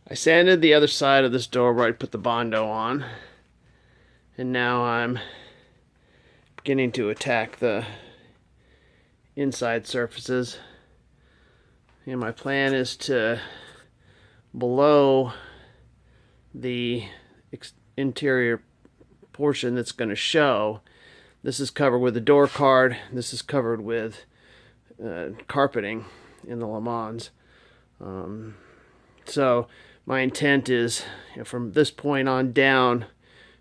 I sanded the other side of this door where I put the Bondo on, and now I'm beginning to attack the inside surfaces. And my plan is to, below the interior portion that's going to show, this is covered with a door card, this is covered with carpeting in the LeMans. So my intent is, from this point on down,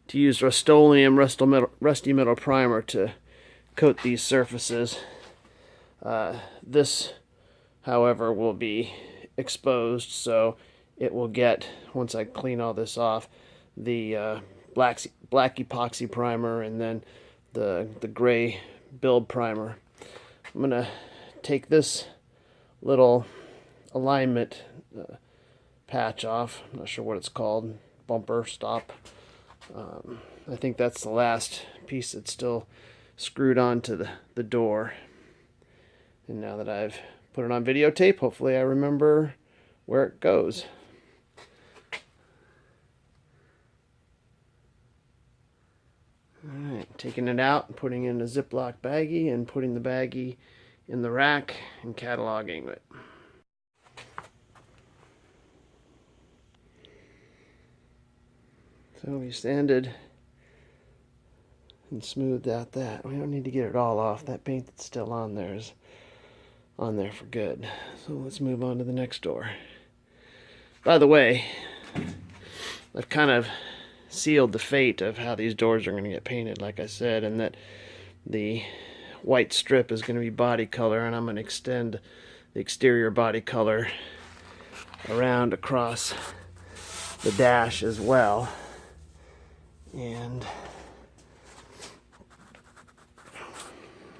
to use Rust-Oleum Rusty Metal Primer to coat these surfaces. This, however, will be exposed, so it will get, once I clean all this off, the black epoxy primer and then the gray build primer. I'm going to take this little alignment patch off. I'm not sure what it's called. Bumper stop. I think that's the last piece that's still screwed onto the door. And now that I've put it on videotape, hopefully I remember where it goes. Alright, taking it out and putting it in a Ziploc baggie and putting the baggie in the rack and cataloging it. So we sanded and smoothed out that. We don't need to get it all off. That paint that's still on there is on there for good. So let's move on to the next door. By the way, I've kind of sealed the fate of how these doors are going to get painted, like I said, and that the white strip is going to be body color, and I'm going to extend the exterior body color around across the dash as well. And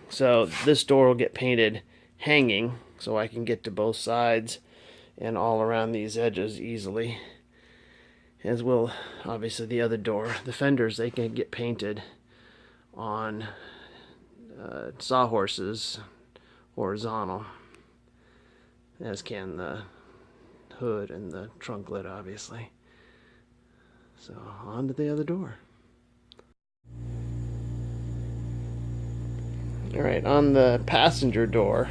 so this door will get painted hanging, so I can get to both sides and all around these edges easily. As will obviously the other door. The fenders, they can get painted on sawhorses horizontal, as can the hood and the trunk lid, obviously. So on to the other door. Alright, on the passenger door,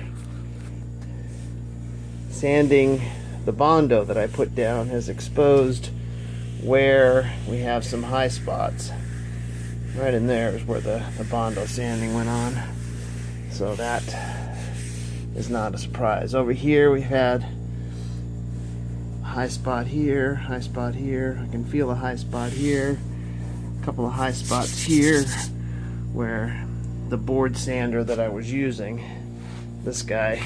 sanding the Bondo that I put down has exposed where we have some high spots. Right in there is where the Bondo sanding went on. So that is not a surprise. Over here we had a high spot here, high spot here. I can feel a high spot here. A couple of high spots here where the board sander that I was using, this guy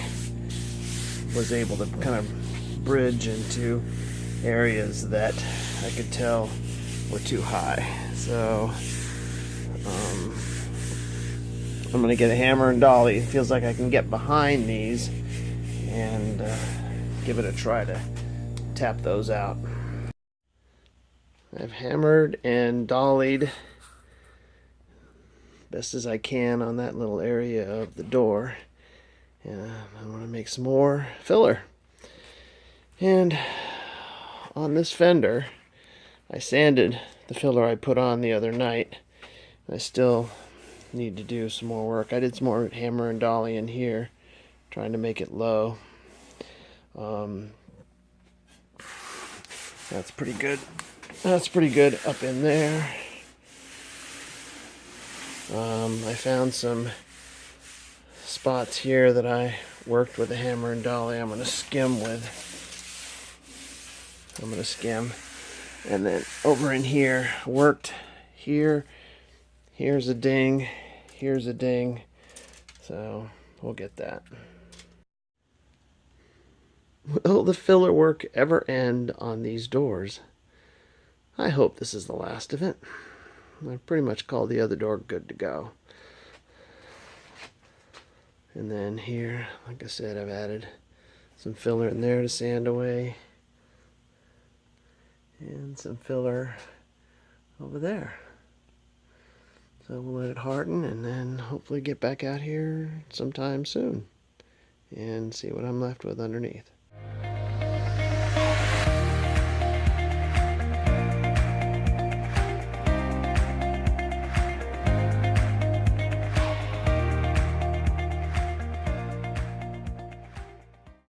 was able to kind of bridge into areas that I could tell were too high. So I'm going to get a hammer and dolly. It feels like I can get behind these and give it a try to tap those out. I've hammered and dollied best as I can on that little area of the door. And I want to make some more filler. And on this fender, I sanded the filler I put on the other night. I still need to do some more work. I did some more hammer and dolly in here, trying to make it low. That's pretty good. That's pretty good up in there. I found some spots here that I worked with a hammer and dolly. I'm going to skim. And then over in here, worked here. Here's a ding. Here's a ding. So we'll get that. Will the filler work ever end on these doors? I hope this is the last of it. I've pretty much called the other door good to go. And then here, like I said, I've added some filler in there to sand away. And some filler over there. So we'll let it harden and then hopefully get back out here sometime soon and see what I'm left with underneath.